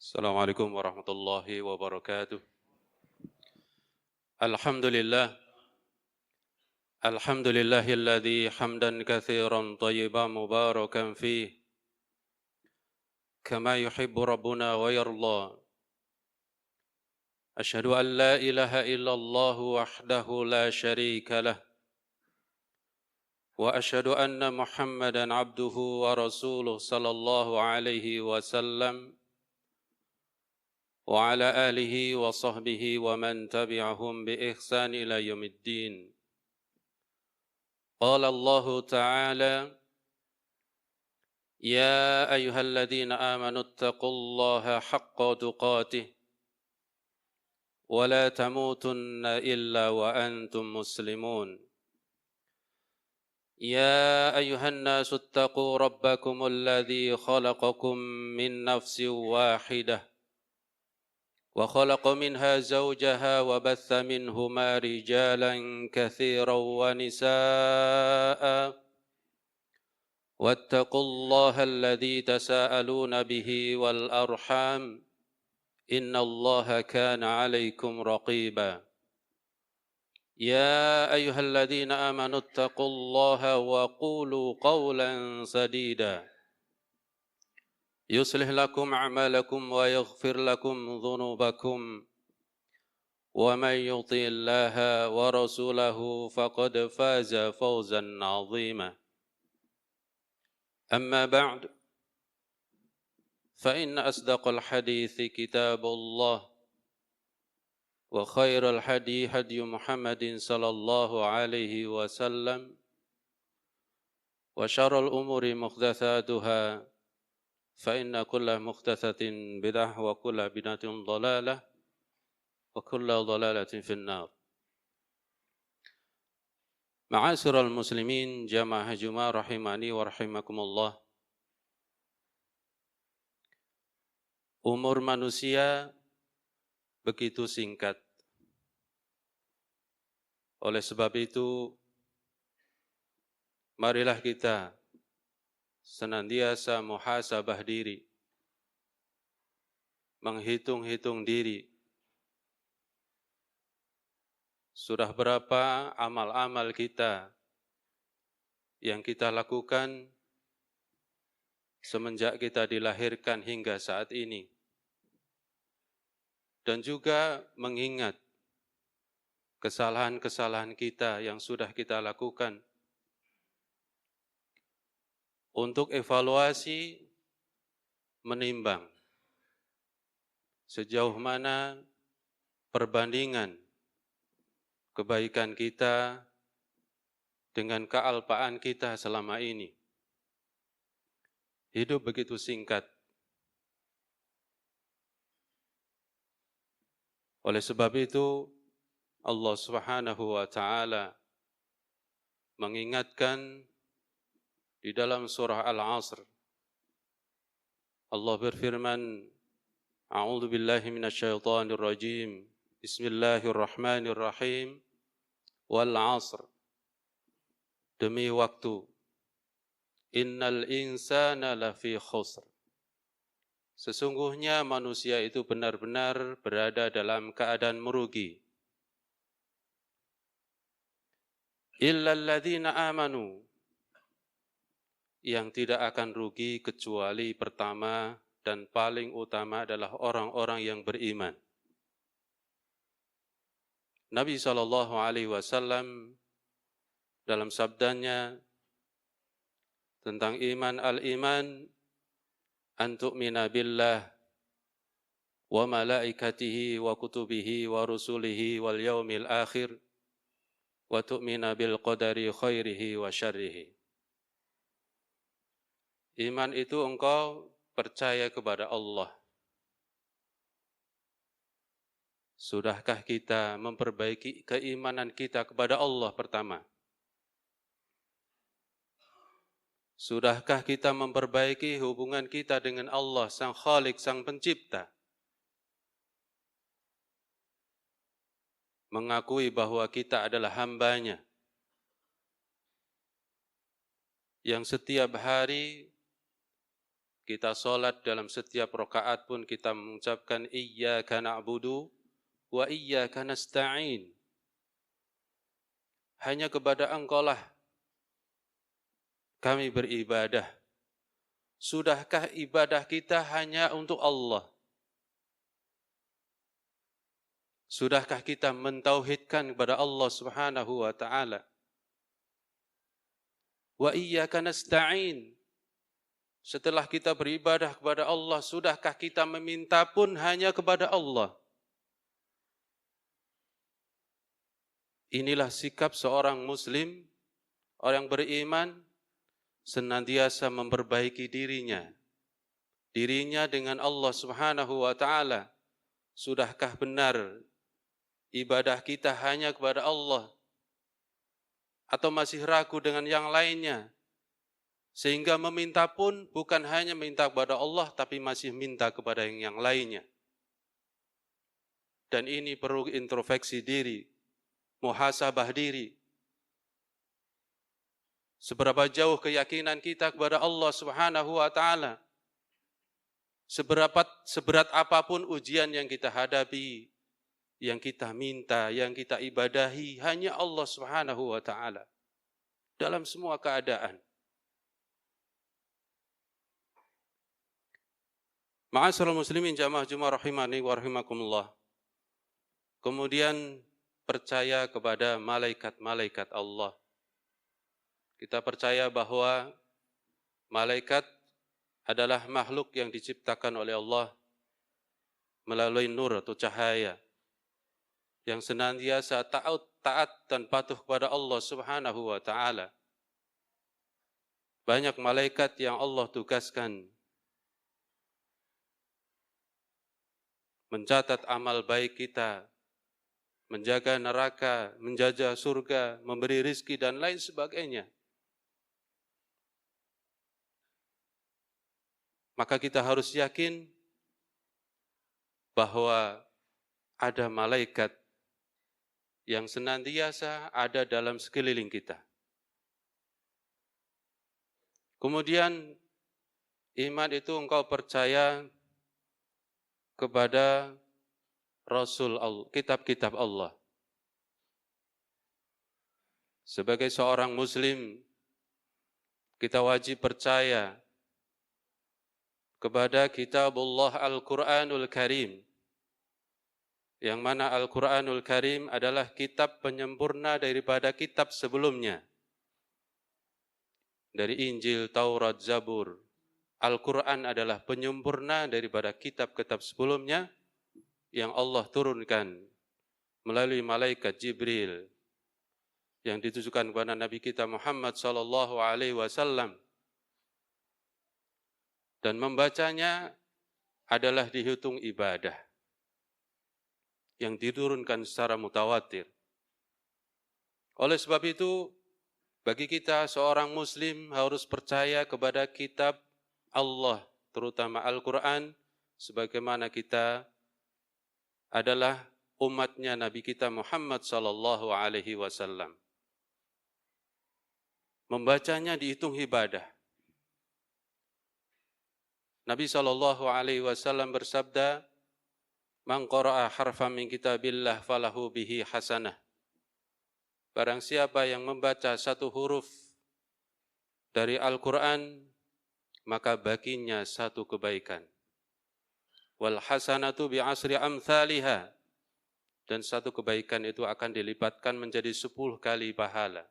Assalamualaikum warahmatullahi wabarakatuh. Alhamdulillah, alhamdulillahilladzi hamdan katsiran thayyiban mubarakan fih, kama yuhibbu rabbuna wa yarda. Asyhadu an la ilaha illallah wahdahu la syarika lah, wa asyhadu anna Muhammadan abduhu wa rasuluh sallallahu alaihi wasallam wa ala alihi wa sahbihi wa man tabi'ahum bi ihsan ila yaumiddin. قال الله تعالى: يا أيها الذين آمنوا اتقوا الله حق تقاته ولا تموتن إلا وأنتم مسلمون. يا أيها الناس اتقوا ربكم الذي خلقكم من نفس واحدة وخلق منها زوجها وبث منهما رجالا كثيرا ونساء واتقوا الله الذي تساءلون به والأرحام إن الله كان عليكم رقيبا. يا أيها الذين آمنوا اتقوا الله وقولوا قولا سديدا يصلح لكم أعمالكم ويغفر لكم ذنوبكم ومن يطع الله ورسوله فقد فاز فوزا عظيما. أما بعد فإن أصدق الحديث كتاب الله وخير الهدي هدي محمد صلى الله عليه وسلم وشر الأمور محدثاتها فإن كل محدثة بدعة وكل بدعة ضلالة وكل ضلالة في النار. Ma'asyiral muslimin jamaah Jumat rahimani wa rahimakumullah. Umur manusia begitu singkat. Oleh sebab itu, marilah kita senantiasa muhasabah diri, menghitung-hitung diri. Sudah berapa amal-amal kita yang kita lakukan semenjak kita dilahirkan hingga saat ini. Dan juga mengingat kesalahan-kesalahan kita yang sudah kita lakukan. Untuk evaluasi, menimbang sejauh mana perbandingan kebaikan kita dengan kealpaan kita selama ini. Hidup begitu singkat. Oleh sebab itu, Allah Subhanahu wa Ta'ala mengingatkan di dalam surah Al-Asr. Allah berfirman, A'udzu billahi minasyaitonir rajim. Bismillahirrahmanirrahim. Wal 'asr. Demi waktu. Innal insana lafi khusr. Sesungguhnya manusia itu benar-benar berada dalam keadaan merugi. Illal ladzina amanu. Yang tidak akan rugi kecuali pertama dan paling utama adalah orang-orang yang beriman. Nabi SAW dalam sabdanya tentang iman, al-iman an tu'mina billah wa malaikatihi wa kutubihi wa rusulihi wal yaumil akhir wa tu'mina bil qadari khairihi wa syarrihi. Iman itu engkau percaya kepada Allah. Sudahkah kita memperbaiki keimanan kita kepada Allah pertama? Sudahkah kita memperbaiki hubungan kita dengan Allah, Sang Khalik, Sang Pencipta? Mengakui bahwa kita adalah hamba-Nya yang setiap hari Kita sholat dalam setiap rakaat pun kita mengucapkan iyyaka na'budu wa iyyaka nasta'in. Hanya kepada Engkau-lah kami beribadah. Sudahkah ibadah kita hanya untuk Allah? Sudahkah kita mentauhidkan kepada Allah Subhanahu wa taala? Wa iyyaka nasta'in. Setelah kita beribadah kepada Allah, sudahkah kita meminta pun hanya kepada Allah? Inilah sikap seorang muslim, orang beriman, senantiasa memperbaiki dirinya dengan Allah Subhanahu wa taala. Sudahkah benar ibadah kita hanya kepada Allah atau masih ragu dengan yang lainnya? Sehingga meminta pun bukan hanya minta kepada Allah, tapi masih minta kepada yang lainnya. Dan ini perlu introspeksi diri, muhasabah diri. Seberapa jauh keyakinan kita kepada Allah Subhanahu wa taala? Seberat apapun ujian yang kita hadapi, yang kita minta, yang kita ibadahi, hanya Allah Subhanahu wa taala. Dalam semua keadaan. Ma'asyiral muslimin jamaah Jumat rahimani wa rahimakumullah. Kemudian percaya kepada malaikat-malaikat Allah. Kita percaya bahwa malaikat adalah makhluk yang diciptakan oleh Allah melalui nur atau cahaya yang senantiasa taat dan patuh kepada Allah Subhanahu wa taala. Banyak malaikat yang Allah tugaskan mencatat amal baik kita, menjaga neraka, menjaga surga, memberi rizki dan lain sebagainya. Maka kita harus yakin bahwa ada malaikat yang senantiasa ada dalam sekeliling kita. Kemudian iman itu engkau percaya kepada Rasul Allah, kitab-kitab Allah. Sebagai seorang muslim, kita wajib percaya kepada kitabullah Al-Quranul Karim, yang mana Al-Quranul Karim adalah kitab penyempurna daripada kitab sebelumnya. Dari Injil, Taurat, Zabur, Al-Quran adalah penyempurna daripada kitab-kitab sebelumnya yang Allah turunkan melalui malaikat Jibril yang ditujukan kepada Nabi kita Muhammad sallallahu alaihi wasallam. Dan membacanya adalah dihitung ibadah yang diturunkan secara mutawatir. Oleh sebab itu, bagi kita seorang muslim harus percaya kepada kitab Allah, terutama Al-Quran, sebagaimana kita adalah umatnya Nabi kita Muhammad sallallahu alaihi wasallam. Membacanya dihitung ibadah. Nabi sallallahu alaihi wasallam bersabda, "Man qara'a harfan min kitabillah falahu bihi hasanah." Barang siapa yang membaca satu huruf dari Al-Quran, maka baginya satu kebaikan. Wal hasanatu bi asri amthaliha, dan satu kebaikan itu akan dilipatkan menjadi 10 kali pahala.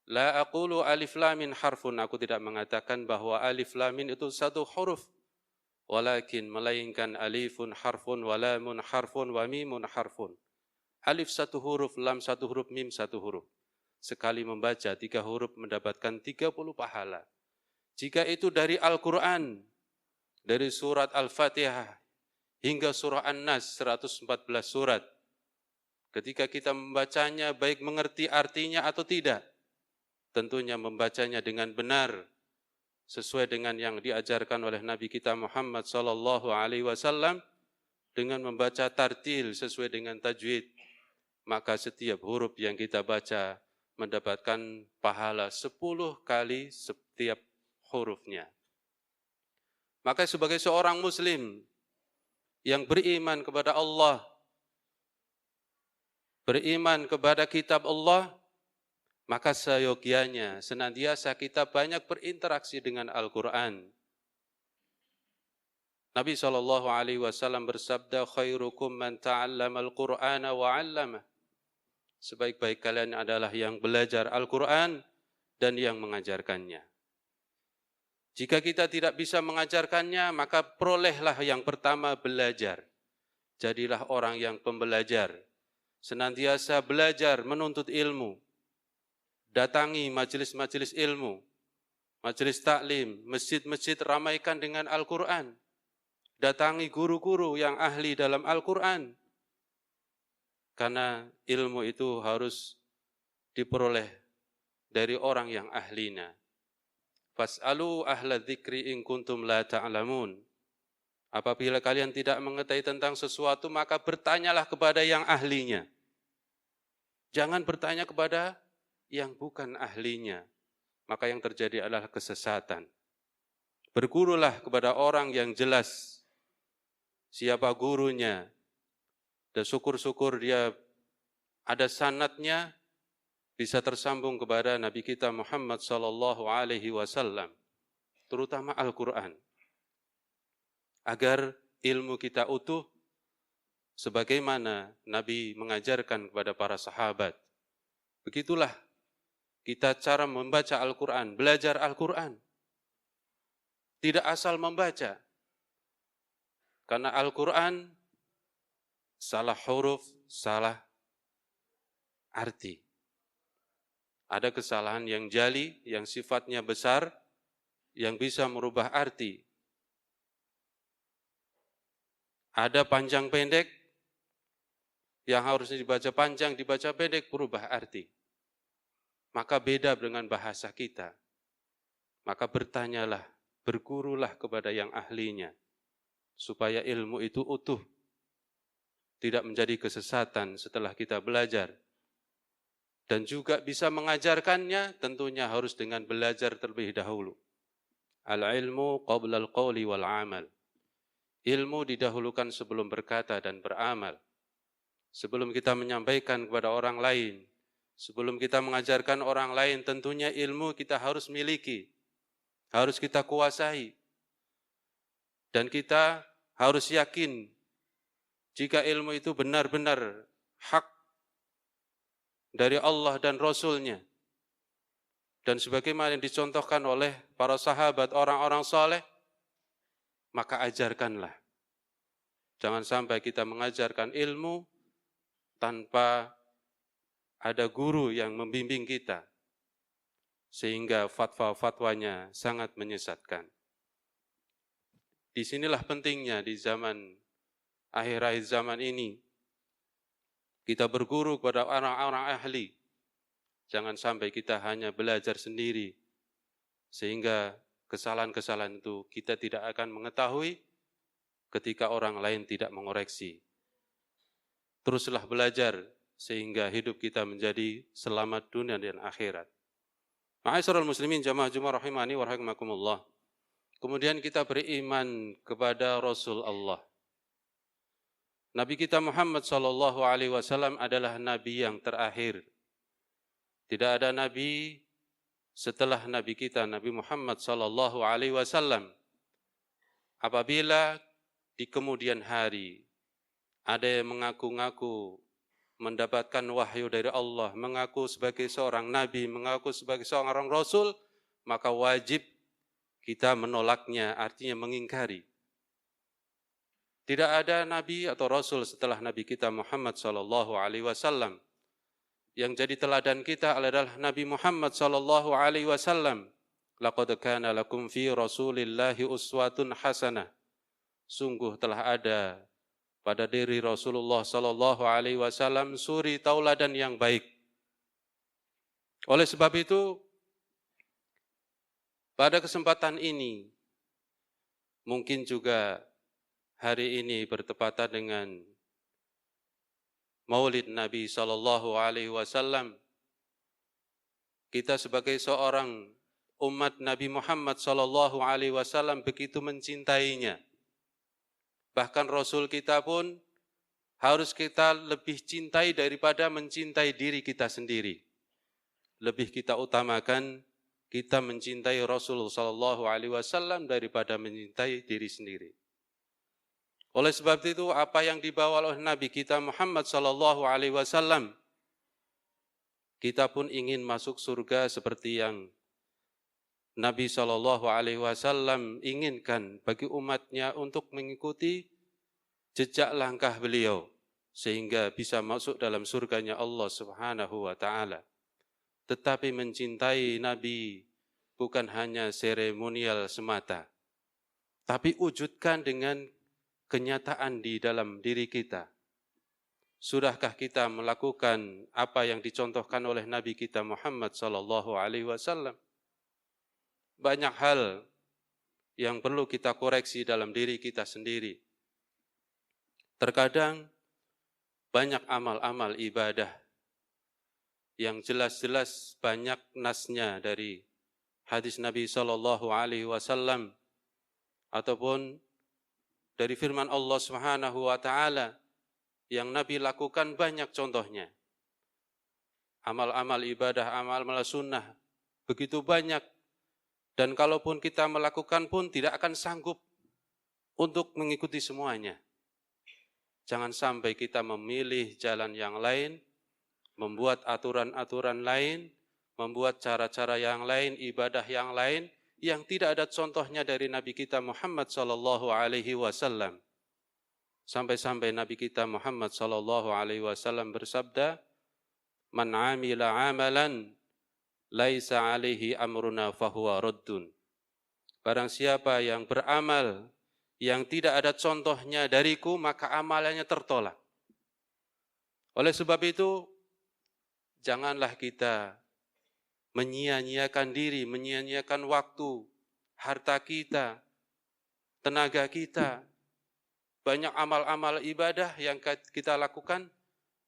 La aqulu alif lam min harfun, aku tidak mengatakan bahwa alif lam min itu satu huruf, walakin melainkan alifun harfun wa lamun harfun wa mimun harfun. Alif satu huruf, lam satu huruf, mim satu huruf. Sekali membaca 3 huruf mendapatkan 30 pahala. Jika itu dari Al-Quran, dari surat Al-Fatihah hingga surah An-Nas, 114 surat. Ketika kita membacanya, baik mengerti artinya atau tidak, tentunya membacanya dengan benar, sesuai dengan yang diajarkan oleh Nabi kita Muhammad sallallahu alaihi wasallam, dengan membaca tartil sesuai dengan tajwid, maka setiap huruf yang kita baca mendapatkan pahala 10 kali setiap hurufnya. Maka sebagai seorang muslim yang beriman kepada Allah, beriman kepada kitab Allah, maka seyogianya senantiasa kita banyak berinteraksi dengan Al-Quran. Nabi SAW bersabda, khairukum man ta'allama al-Qur'ana wa 'allamah. Sebaik-baik kalian adalah yang belajar Al-Quran dan yang mengajarkannya. Jika kita tidak bisa mengajarkannya, maka perolehlah yang pertama belajar. Jadilah orang yang pembelajar. Senantiasa belajar menuntut ilmu. Datangi majelis-majelis ilmu, majelis taklim, masjid-masjid ramaikan dengan Al-Quran. Datangi guru-guru yang ahli dalam Al-Quran. Karena ilmu itu harus diperoleh dari orang yang ahlinya. Fas'alu ahla dzikri in kuntum la ta'lamun. Apabila kalian tidak mengetahui tentang sesuatu, maka bertanyalah kepada yang ahlinya. Jangan bertanya kepada yang bukan ahlinya. Maka yang terjadi adalah kesesatan. Bergurulah kepada orang yang jelas siapa gurunya, dan syukur-syukur dia ada sanadnya, bisa tersambung kepada Nabi kita Muhammad SAW, terutama Al-Quran, agar ilmu kita utuh, sebagaimana Nabi mengajarkan kepada para sahabat. Begitulah kita cara membaca Al-Quran, belajar Al-Quran. Tidak asal membaca, karena Al-Quran salah huruf, salah arti. Ada kesalahan yang jali, yang sifatnya besar, yang bisa merubah arti. Ada panjang pendek, yang harusnya dibaca panjang, dibaca pendek, berubah arti. Maka beda dengan bahasa kita. Maka bertanyalah, bergurulah kepada yang ahlinya, supaya ilmu itu utuh, tidak menjadi kesesatan setelah kita belajar. Dan juga bisa mengajarkannya, tentunya harus dengan belajar terlebih dahulu. Al-ilmu qabla al-qawli wal-amal. Ilmu didahulukan sebelum berkata dan beramal. Sebelum kita menyampaikan kepada orang lain, sebelum kita mengajarkan orang lain, tentunya ilmu kita harus miliki, harus kita kuasai. Dan kita harus yakin jika ilmu itu benar-benar hak dari Allah dan Rasul-Nya. Dan sebagaimana yang dicontohkan oleh para sahabat, orang-orang saleh, maka ajarkanlah. Jangan sampai kita mengajarkan ilmu tanpa ada guru yang membimbing kita, sehingga fatwa-fatwanya sangat menyesatkan. Disinilah pentingnya di zaman akhir-akhir zaman ini, kita berguru kepada orang-orang ahli. Jangan sampai kita hanya belajar sendiri, sehingga kesalahan-kesalahan itu kita tidak akan mengetahui ketika orang lain tidak mengoreksi. Teruslah belajar, sehingga hidup kita menjadi selamat dunia dan akhirat. Ma'asyiral muslimin jamaah Jumat rahimani wa rahimakumullah. Kemudian kita beriman kepada Rasul Allah. Nabi kita Muhammad SAW adalah Nabi yang terakhir. Tidak ada Nabi setelah Nabi kita, Nabi Muhammad SAW. Apabila di kemudian hari ada yang mengaku-ngaku mendapatkan wahyu dari Allah, mengaku sebagai seorang Nabi, mengaku sebagai seorang Rasul, maka wajib kita menolaknya, artinya mengingkari. Tidak ada Nabi atau Rasul setelah Nabi kita Muhammad SAW. Yang jadi teladan kita adalah Nabi Muhammad SAW. Laqad kana lakum fi Rasulillahi uswatun hasanah. Sungguh telah ada pada diri Rasulullah SAW suri tauladan yang baik. Oleh sebab itu, pada kesempatan ini, mungkin juga hari ini bertepatan dengan Maulid Nabi SAW, kita sebagai seorang umat Nabi Muhammad SAW begitu mencintainya. Bahkan Rasul kita pun harus kita lebih cintai daripada mencintai diri kita sendiri. Lebih kita utamakan kita mencintai Rasulullah SAW daripada mencintai diri sendiri. Oleh sebab itu, apa yang dibawa oleh Nabi kita Muhammad SAW, kita pun ingin masuk surga seperti yang Nabi SAW inginkan bagi umatnya untuk mengikuti jejak langkah beliau, sehingga bisa masuk dalam surganya Allah Subhanahu wa Ta'ala. Tetapi mencintai Nabi bukan hanya seremonial semata, tapi wujudkan dengan kenyataan di dalam diri kita. Sudahkah kita melakukan apa yang dicontohkan oleh Nabi kita Muhammad SAW? Banyak hal yang perlu kita koreksi dalam diri kita sendiri. Terkadang banyak amal-amal ibadah yang jelas-jelas banyak nasnya dari hadis Nabi SAW ataupun dari firman Allah Subhanahu wa Ta'ala yang Nabi lakukan banyak contohnya. Amal-amal ibadah, amal-amal sunnah begitu banyak, dan kalaupun kita melakukan pun tidak akan sanggup untuk mengikuti semuanya. Jangan sampai kita memilih jalan yang lain, membuat aturan-aturan lain, membuat cara-cara yang lain, ibadah yang lain, yang tidak ada contohnya dari Nabi kita Muhammad SAW. Sampai-sampai Nabi kita Muhammad SAW bersabda, "Man amila amalan laisa alaihi amruna fahuwa raddun." Barang siapa yang beramal yang tidak ada contohnya dariku, maka amalannya tertolak. Oleh sebab itu, janganlah kita menyia-nyiakan diri, menyia-nyiakan waktu, harta kita, tenaga kita. Banyak amal-amal ibadah yang kita lakukan,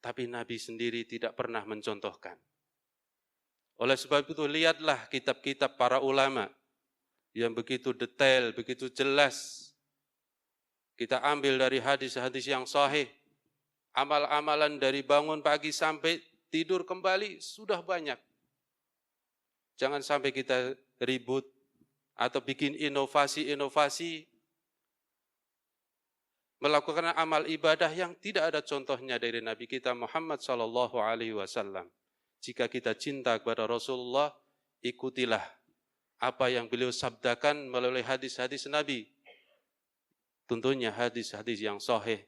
tapi Nabi sendiri tidak pernah mencontohkan. Oleh sebab itu, lihatlah kitab-kitab para ulama yang begitu detail, begitu jelas. Kita ambil dari hadis-hadis yang sahih, amal-amalan dari bangun pagi sampai tidur kembali sudah banyak. Jangan sampai kita ribut atau bikin inovasi-inovasi, melakukan amal ibadah yang tidak ada contohnya dari Nabi kita Muhammad SAW. Jika kita cinta kepada Rasulullah, ikutilah apa yang beliau sabdakan melalui hadis-hadis Nabi. Tentunya hadis-hadis yang sahih,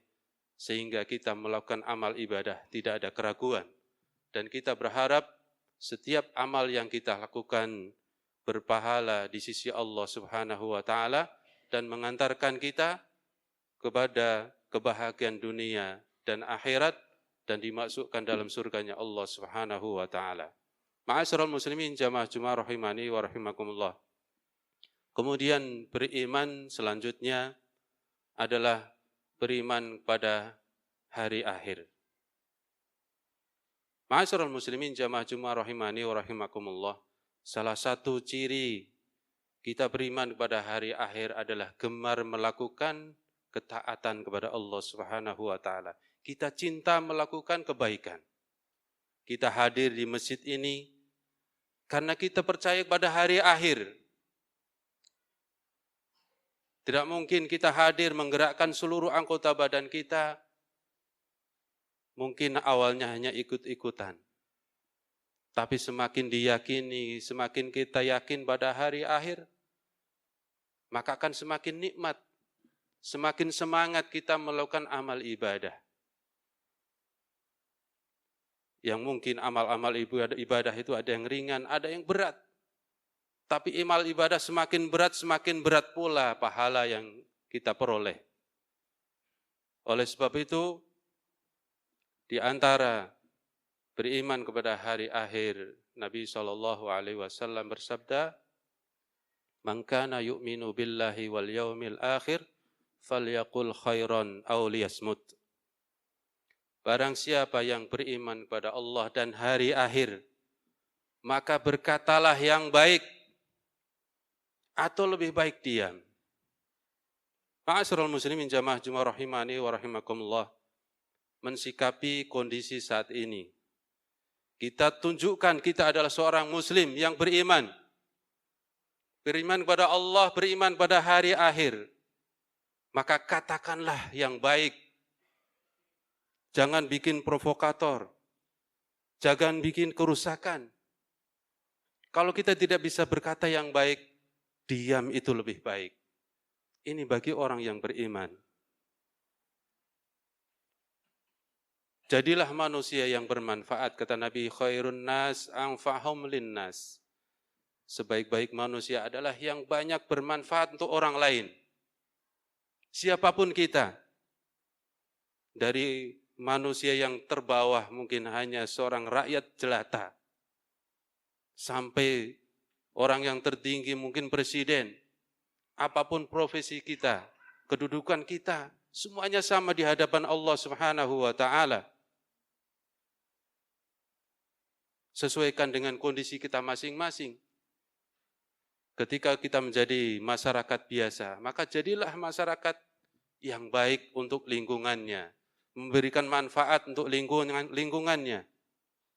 sehingga kita melakukan amal ibadah tidak ada keraguan. Dan kita berharap setiap amal yang kita lakukan berpahala di sisi Allah Subhanahu wa Ta'ala dan mengantarkan kita kepada kebahagiaan dunia dan akhirat dan dimasukkan dalam surganya Allah Subhanahu wa Ta'ala. Ma'asyiral muslimin jamaah Jumat rahimani wa rahimakumullah. Kemudian beriman selanjutnya adalah beriman pada hari akhir. Ma'asyiral muslimin jamaah Jumat rahimani wa rahimakumullah. Salah satu ciri kita beriman kepada hari akhir adalah gemar melakukan ketaatan kepada Allah Subhanahu wa Ta'ala. Kita cinta melakukan kebaikan. Kita hadir di masjid ini karena kita percaya pada hari akhir. Tidak mungkin kita hadir menggerakkan seluruh anggota badan kita. Mungkin awalnya hanya ikut-ikutan. Tapi semakin diyakini, semakin kita yakin pada hari akhir, maka akan semakin nikmat, semakin semangat kita melakukan amal ibadah. Yang mungkin amal-amal ibadah itu ada yang ringan, ada yang berat. Tapi amal ibadah semakin berat pula pahala yang kita peroleh. Oleh sebab itu, di antara beriman kepada hari akhir, Nabi SAW bersabda, "Man kana yu'minu billahi wal yaumil akhir, falyaqul khairan aw liyasmut." Barang siapa yang beriman kepada Allah dan hari akhir, maka berkatalah yang baik atau lebih baik diam? Ma'asyiral muslimin jamaah Jumat rahimani wa rahimakumullah, mensikapi kondisi saat ini, kita tunjukkan kita adalah seorang muslim yang beriman. Beriman kepada Allah, beriman pada hari akhir. Maka katakanlah yang baik. Jangan bikin provokator. Jangan bikin kerusakan. Kalau kita tidak bisa berkata yang baik, diam itu lebih baik. Ini bagi orang yang beriman. Jadilah manusia yang bermanfaat, kata Nabi, khairun nas anfa'hum linnas. Sebaik-baik manusia adalah yang banyak bermanfaat untuk orang lain. Siapapun kita, dari manusia yang terbawah mungkin hanya seorang rakyat jelata, sampai orang yang tertinggi mungkin presiden, apapun profesi kita, kedudukan kita, semuanya sama di hadapan Allah Subhanahu wa Ta'ala. Sesuaikan dengan kondisi kita masing-masing. Ketika kita menjadi masyarakat biasa, maka jadilah masyarakat yang baik untuk lingkungannya, memberikan manfaat untuk lingkungannya.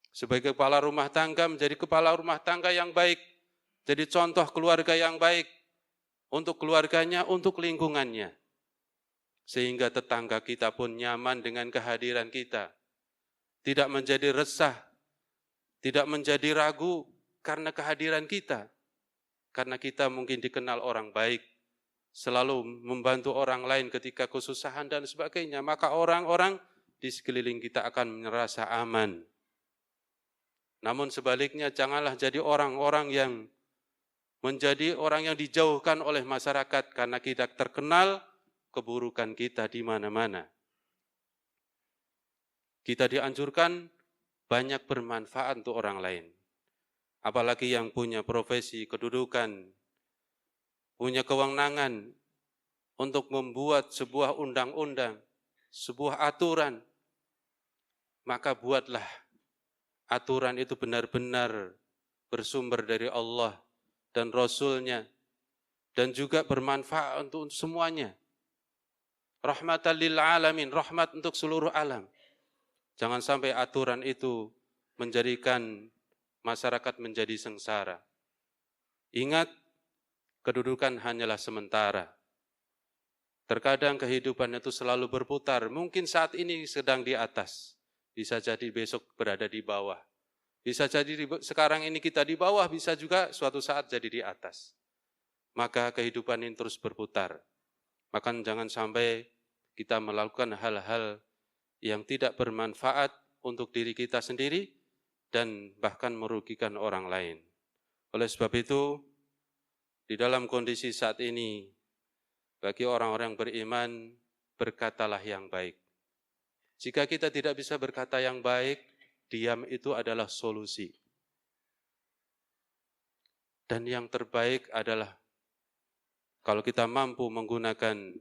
Sebagai kepala rumah tangga, menjadi kepala rumah tangga yang baik, jadi contoh keluarga yang baik untuk keluarganya, untuk lingkungannya. Sehingga tetangga kita pun nyaman dengan kehadiran kita, tidak menjadi resah, tidak menjadi ragu karena kehadiran kita. Karena kita mungkin dikenal orang baik, selalu membantu orang lain ketika kesusahan dan sebagainya, maka orang-orang di sekeliling kita akan merasa aman. Namun sebaliknya, janganlah jadi orang-orang yang menjadi orang yang dijauhkan oleh masyarakat karena kita terkenal keburukan kita di mana-mana. Kita dianjurkan banyak bermanfaat untuk orang lain. Apalagi yang punya profesi, kedudukan, punya kewenangan untuk membuat sebuah undang-undang, sebuah aturan, maka buatlah aturan itu benar-benar bersumber dari Allah dan Rasul-Nya, dan juga bermanfaat untuk semuanya. Rahmatan lil alamin, rahmat untuk seluruh alam. Jangan sampai aturan itu menjadikan masyarakat menjadi sengsara. Ingat, kedudukan hanyalah sementara. Terkadang kehidupan itu selalu berputar. Mungkin saat ini sedang di atas, bisa jadi besok berada di bawah. Bisa jadi sekarang ini kita di bawah, bisa juga suatu saat jadi di atas. Maka kehidupan ini terus berputar. Maka jangan sampai kita melakukan hal-hal yang tidak bermanfaat untuk diri kita sendiri dan bahkan merugikan orang lain. Oleh sebab itu, di dalam kondisi saat ini, bagi orang-orang beriman, berkatalah yang baik. Jika kita tidak bisa berkata yang baik, diam itu adalah solusi. Dan yang terbaik adalah kalau kita mampu menggunakan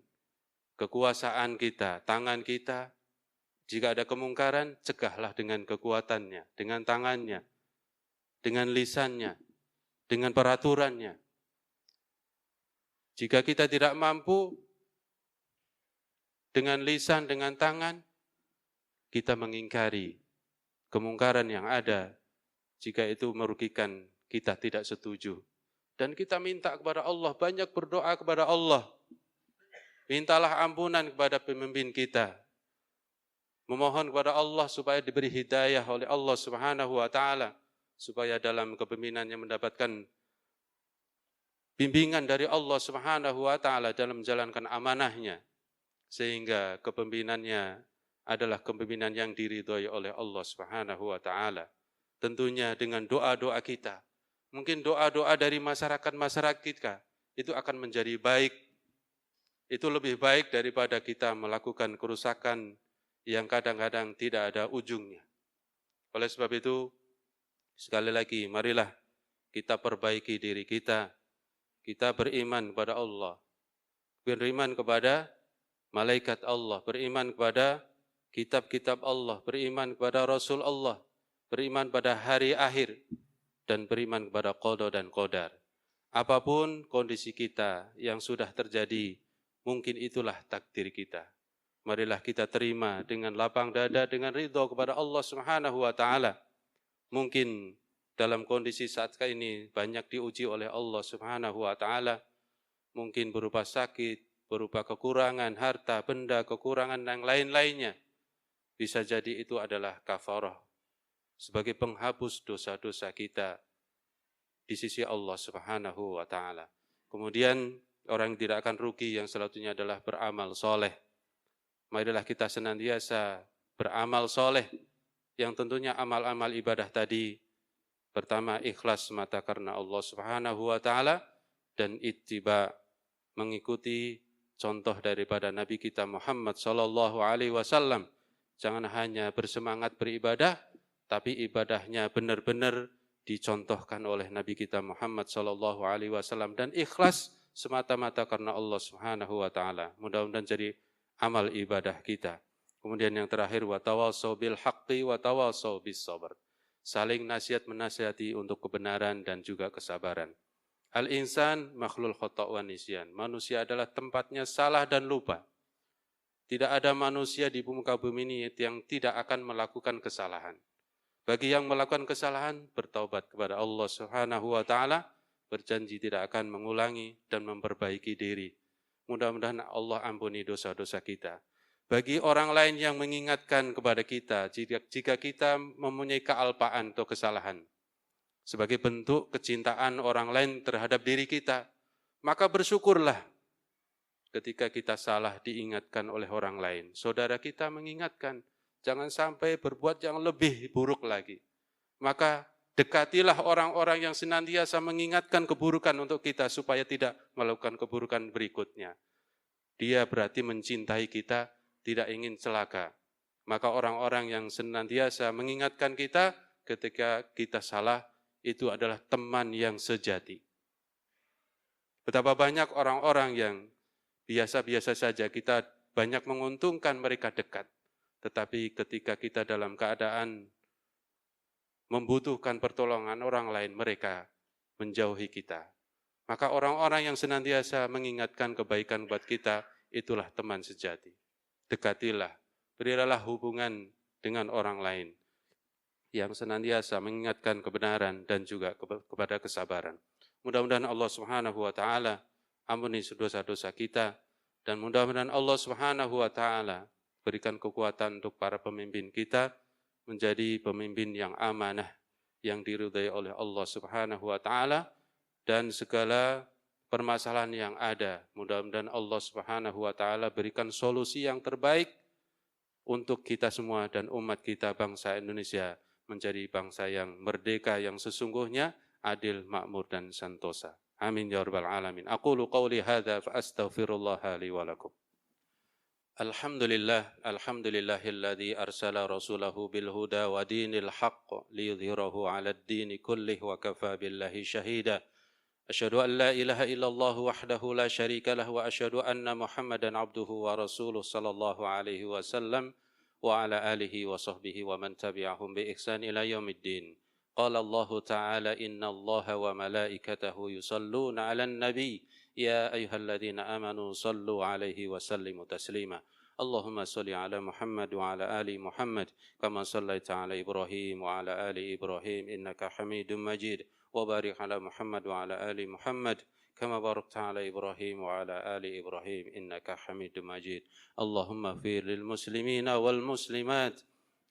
kekuasaan kita, tangan kita. Jika ada kemungkaran, cegahlah dengan kekuatannya, dengan tangannya, dengan lisannya, dengan peraturannya. Jika kita tidak mampu dengan lisan, dengan tangan, kita mengingkari kemungkaran yang ada. Jika itu merugikan, kita tidak setuju. Dan kita minta kepada Allah, banyak berdoa kepada Allah. Mintalah ampunan kepada pemimpin kita. Memohon kepada Allah supaya diberi hidayah oleh Allah Subhanahu wa Ta'ala, supaya dalam kepemimpinannya mendapatkan bimbingan dari Allah Subhanahu wa Ta'ala dalam menjalankan amanahnya, sehingga kepemimpinannya adalah kepemimpinan yang diridhoi oleh Allah Subhanahu wa Ta'ala. Tentunya dengan doa-doa kita, mungkin doa-doa dari masyarakat kita itu akan menjadi baik. Itu lebih baik daripada kita melakukan kerusakan yang kadang-kadang tidak ada ujungnya. Oleh sebab itu, sekali lagi, marilah kita perbaiki diri kita. Kita beriman kepada Allah, beriman kepada malaikat Allah, beriman kepada kitab-kitab Allah, beriman kepada Rasul Allah, beriman pada hari akhir, dan beriman kepada qada dan qadar. Apapun kondisi kita yang sudah terjadi, mungkin itulah takdir kita. Marilah kita terima dengan lapang dada, dengan ridho kepada Allah Subhanahu wa Ta'ala. Mungkin dalam kondisi saat ini banyak diuji oleh Allah Subhanahu wa Ta'ala, mungkin berupa sakit, berupa kekurangan harta, benda, kekurangan yang lain-lainnya. Bisa jadi itu adalah kafarah sebagai penghapus dosa-dosa kita di sisi Allah Subhanahu wa Ta'ala. Kemudian orang yang tidak akan rugi yang selanjutnya adalah beramal soleh. Marilah kita senantiasa beramal soleh, yang tentunya amal-amal ibadah tadi pertama ikhlas semata karena Allah Subhanahu wa Ta'ala, dan ittiba, mengikuti contoh daripada Nabi kita Muhammad sallallahu alaihi wasallam. Jangan hanya bersemangat beribadah, tapi ibadahnya benar-benar dicontohkan oleh Nabi kita Muhammad sallallahu alaihi wasallam, dan ikhlas semata-mata karena Allah Subhanahu wa Ta'ala. Mudah-mudahan jadi amal ibadah kita. Kemudian yang terakhir, wa tawassaw bil haqqi wa tawassaw bis sabr. Saling nasihat menasihati untuk kebenaran dan juga kesabaran. Al-insan makhlul khata' wa nisyan. Manusia adalah tempatnya salah dan lupa. Tidak ada manusia di muka bumi ini yang tidak akan melakukan kesalahan. Bagi yang melakukan kesalahan, bertaubat kepada Allah Subhanahu wa Ta'ala, berjanji tidak akan mengulangi dan memperbaiki diri. Mudah-mudahan Allah ampuni dosa-dosa kita. Bagi orang lain yang mengingatkan kepada kita, jika kita mempunyai kealpaan atau kesalahan, sebagai bentuk kecintaan orang lain terhadap diri kita, maka bersyukurlah ketika kita salah diingatkan oleh orang lain. Saudara kita mengingatkan, jangan sampai berbuat yang lebih buruk lagi. Maka dekatilah orang-orang yang senantiasa mengingatkan keburukan untuk kita supaya tidak melakukan keburukan berikutnya. Dia berarti mencintai kita, tidak ingin celaka. Maka orang-orang yang senantiasa mengingatkan kita ketika kita salah, itu adalah teman yang sejati. Betapa banyak orang-orang yang biasa-biasa saja, kita banyak menguntungkan mereka dekat. Tetapi ketika kita dalam keadaan membutuhkan pertolongan orang lain, mereka menjauhi kita. Maka orang-orang yang senantiasa mengingatkan kebaikan buat kita, itulah teman sejati. Dekatilah, berilah hubungan dengan orang lain yang senantiasa mengingatkan kebenaran dan juga kepada kesabaran. Mudah-mudahan Allah Subhanahu wa Ta'ala ampuni dosa-dosa kita, dan mudah-mudahan Allah Subhanahu wa Ta'ala berikan kekuatan untuk para pemimpin kita menjadi pemimpin yang amanah, yang diridhai oleh Allah Subhanahu wa Ta'ala, dan segala permasalahan yang ada, mudah-mudahan Allah Subhanahu wa Ta'ala berikan solusi yang terbaik untuk kita semua dan umat kita, bangsa Indonesia, menjadi bangsa yang merdeka, yang sesungguhnya adil, makmur, dan sentosa. Amin ya rabbal alamin. Aqulu qawli hadza fa astaghfirullaha li wa lakum. Alhamdulillahilladzi arsala rasulahu bil huda wa dinil haqq liyudhhirahu 'alad dini kullih wa kafa billahi shahida. Asyhadu an la ilaha illallah wahdahu la syarika lah wa asyhadu anna Muhammadan abduhu wa rasuluh sallallahu alaihi wasallam wa ala alihi wa sahbihi wa man tabi'ahum bi ihsan ila yaumiddin. Qala Allah ta'ala inna Allah wa malaikatahu yusalluna 'alan nabi ya ayyuhalladzina amanu sallu 'alaihi wa sallimu taslima. Allahumma salli 'ala Muhammad wa 'ala ali Muhammad kama sallaita 'ala Ibrahim wa 'ala ali Ibrahim innaka Hamidum Majid. وبارك على محمد وعلى آل محمد كما باركت على إبراهيم وعلى آل إبراهيم إنك حميد مجيد. اللهم اغفر للمسلمين والمسلمات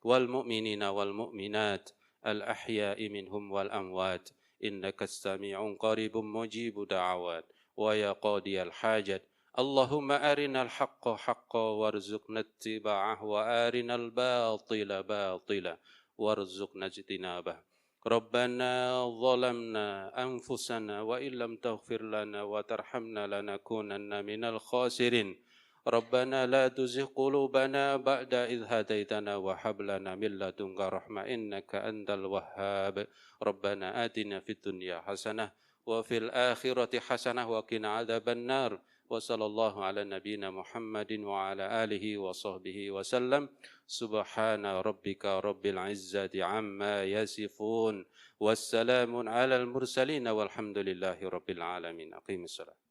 والمؤمنين والمؤمنات الأحياء منهم والأموات إنك السميع قريب مجيب دعوات ويا قاضي الحاجات. اللهم أرنا الحق حقا وارزقنا اتباعه وأرنا الباطل باطلا وارزقنا اجتنابه. ربنا ظلمنا أنفسنا وإن لم تغفر لنا وترحمنا لنكونن من الخاسرين. ربنا لا تزغ قلوبنا بعد إذ هديتنا وهب لنا من لدنك رحمة إنك أنت الوهاب. ربنا آتنا في الدنيا حسنة وفي الآخرة حسنة وقنا عذاب النار. Wa sallallahu ala nabiyyina Muhammadin wa ala alihi wa sahbihi wa sallam. Subhana rabbika rabbil izzati amma yasifun. Wassalamun ala al-mursalin walhamdulillahi rabbil alamin. Aqimissalam.